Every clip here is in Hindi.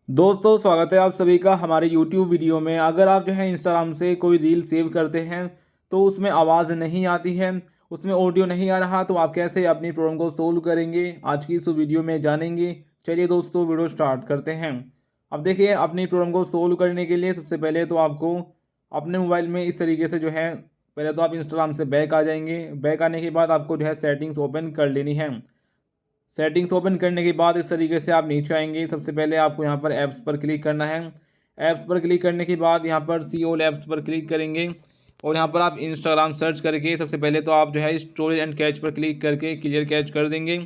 दोस्तों स्वागत है आप सभी का हमारे YouTube वीडियो में। अगर आप जो है इंस्टाग्राम से कोई रील सेव करते हैं तो उसमें आवाज़ नहीं आती है, उसमें ऑडियो नहीं आ रहा, तो आप कैसे अपनी प्रॉब्लम को सोल्व करेंगे आज की इस वीडियो में जानेंगे। चलिए दोस्तों वीडियो स्टार्ट करते हैं। अब देखिए अपनी प्रॉब्लम को सोल्व करने के लिए सबसे पहले तो आपको अपने मोबाइल में इस तरीके से जो है, पहले तो आप इंस्टाग्राम से बैक आ जाएंगे। बैक आने के बाद आपको जो है सेटिंग्स ओपन कर लेनी है। सेटिंग्स ओपन करने के बाद इस तरीके से आप नीचे आएंगे। सबसे पहले आपको यहाँ पर ऐप्स पर क्लिक करना है। ऐप्स पर क्लिक करने के बाद यहाँ पर सी ऑल ऐप्स पर क्लिक करेंगे और यहाँ पर आप इंस्टाग्राम सर्च करके सबसे पहले तो आप जो है स्टोरेज एंड कैच पर क्लिक करके क्लियर कैच कर देंगे।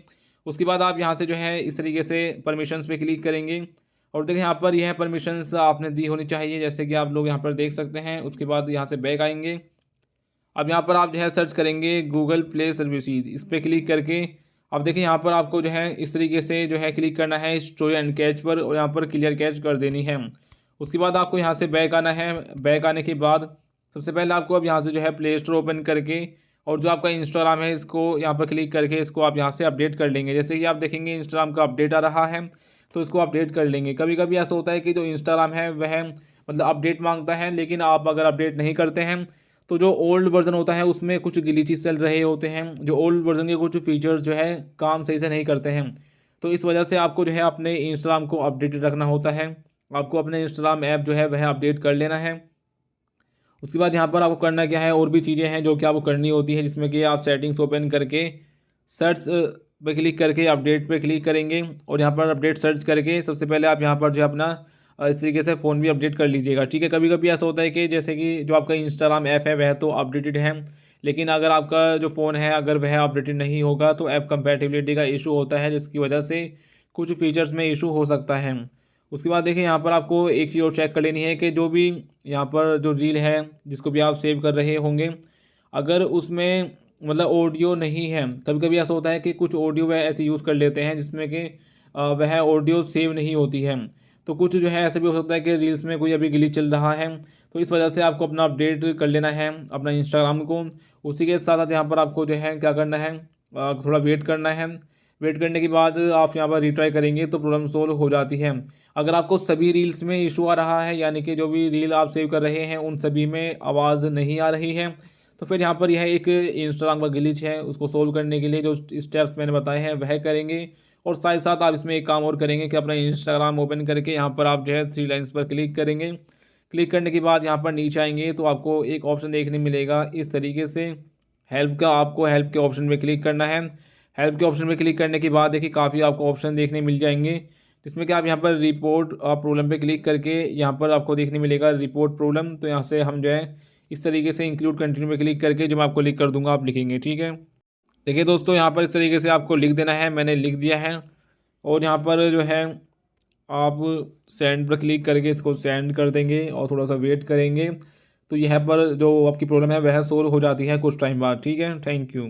उसके बाद आप यहाँ से जो है इस तरीके से परमिशंस पे क्लिक करेंगे और देखिए यहाँ पर यह परमिशंस आपने दी होनी चाहिए, जैसे कि आप लोग यहाँ पर देख सकते हैं। उसके बाद यहाँ से बैक आएंगे। अब यहाँ पर आप जो है सर्च करेंगे गूगल प्ले सर्विसेज, इस पर क्लिक करके अब देखिए यहाँ पर आपको जो है इस तरीके से जो है क्लिक करना है स्टोरी एंड कैच पर और यहाँ पर क्लियर कैच कर देनी है। उसके बाद आपको यहाँ से बैक आना है। बैक आने के बाद सबसे पहले आपको अब यहाँ से जो है प्ले स्टोर ओपन करके और जो आपका इंस्टाग्राम है इसको यहाँ पर क्लिक करके इसको आप यहाँ से अपडेट कर लेंगे। जैसे कि आप देखेंगे इंस्टाग्राम का अपडेट आ रहा है तो इसको अपडेट कर लेंगे। कभी कभी ऐसा होता है कि जो इंस्टाग्राम है वह मतलब अपडेट मांगता है, लेकिन आप अगर अपडेट नहीं करते हैं तो जो ओल्ड वर्जन होता है उसमें कुछ ग्लिचेस चल रहे होते हैं। जो ओल्ड वर्जन के कुछ फीचर्स जो है काम सही से नहीं करते हैं, तो इस वजह से आपको जो है अपने इंस्टाग्राम को अपडेटेड रखना होता है। आपको अपने इंस्टाग्राम ऐप जो है वह अपडेट कर लेना है। उसके बाद यहाँ पर आपको करना क्या है, और भी चीज़ें हैं जो कि आपको करनी होती है, जिसमें कि आप सेटिंग्स ओपन करके सर्च पे क्लिक करके अपडेट पे क्लिक करेंगे और यहाँ पर अपडेट सर्च करके सबसे पहले आप यहाँ पर जो है अपना इस तरीके से फ़ोन भी अपडेट कर लीजिएगा। ठीक है, कभी कभी ऐसा होता है कि जैसे कि जो आपका इंस्टाग्राम ऐप है वह तो अपडेटेड है, लेकिन अगर आपका जो फ़ोन है अगर वह अपडेटेड नहीं होगा तो ऐप कंपैटिबिलिटी का इशू होता है, जिसकी वजह से कुछ फीचर्स में इशू हो सकता है। उसके बाद देखिए यहाँ पर आपको एक चीज़ और चेक कर लेनी है कि जो भी यहाँ पर जो रील है जिसको भी आप सेव कर रहे होंगे, अगर उसमें मतलब ऑडियो नहीं है। कभी कभी ऐसा होता है कि कुछ ऑडियो वह ऐसे यूज़ कर लेते हैं जिसमें कि वह ऑडियो सेव नहीं होती है। तो कुछ जो है ऐसा भी हो सकता है कि रील्स में कोई अभी ग्लिच चल रहा है, तो इस वजह से आपको अपना अपडेट कर लेना है अपना इंस्टाग्राम को। उसी के साथ साथ यहाँ पर आपको जो है क्या करना है, थोड़ा वेट करना है। वेट करने के बाद आप यहाँ पर रिट्राई करेंगे तो प्रॉब्लम सोल्व हो जाती है। अगर आपको सभी रील्स में इशू आ रहा है, यानी कि जो भी रील आप सेव कर रहे हैं उन सभी में आवाज़ नहीं आ रही है, तो फिर यहाँ पर यह एक इंस्टाग्राम का ग्लिच है। उसको सोल्व करने के लिए जो स्टेप्स मैंने बताए हैं वह करेंगे और साथ ही साथ आप इसमें एक काम और करेंगे कि अपना इंस्टाग्राम ओपन करके यहाँ पर आप जो है थ्री लाइन्स पर क्लिक करेंगे। क्लिक करने के बाद यहाँ पर नीचे आएंगे तो आपको एक ऑप्शन देखने मिलेगा इस तरीके से हेल्प का। आपको हेल्प के ऑप्शन में क्लिक करना है। हेल्प के ऑप्शन में क्लिक करने के बाद देखिए काफ़ी आपको ऑप्शन देखने मिल जाएंगे, जिसमें कि आप यहाँ पर रिपोर्ट प्रॉब्लम पे क्लिक करके यहाँ पर आपको देखने मिलेगा रिपोर्ट प्रॉब्लम। तो यहाँ से हम जो है इस तरीके से इंक्लूड कंटिन्यू में क्लिक करके जो मैं आपको लिख कर दूंगा आप लिखेंगे। ठीक है, देखिए दोस्तों यहाँ पर इस तरीके से आपको लिख देना है, मैंने लिख दिया है। और यहाँ पर जो है आप सेंड पर क्लिक करके इसको सेंड कर देंगे और थोड़ा सा वेट करेंगे तो यहाँ पर जो आपकी प्रॉब्लम है वह सोल्व हो जाती है कुछ टाइम बाद। ठीक है, थैंक यू।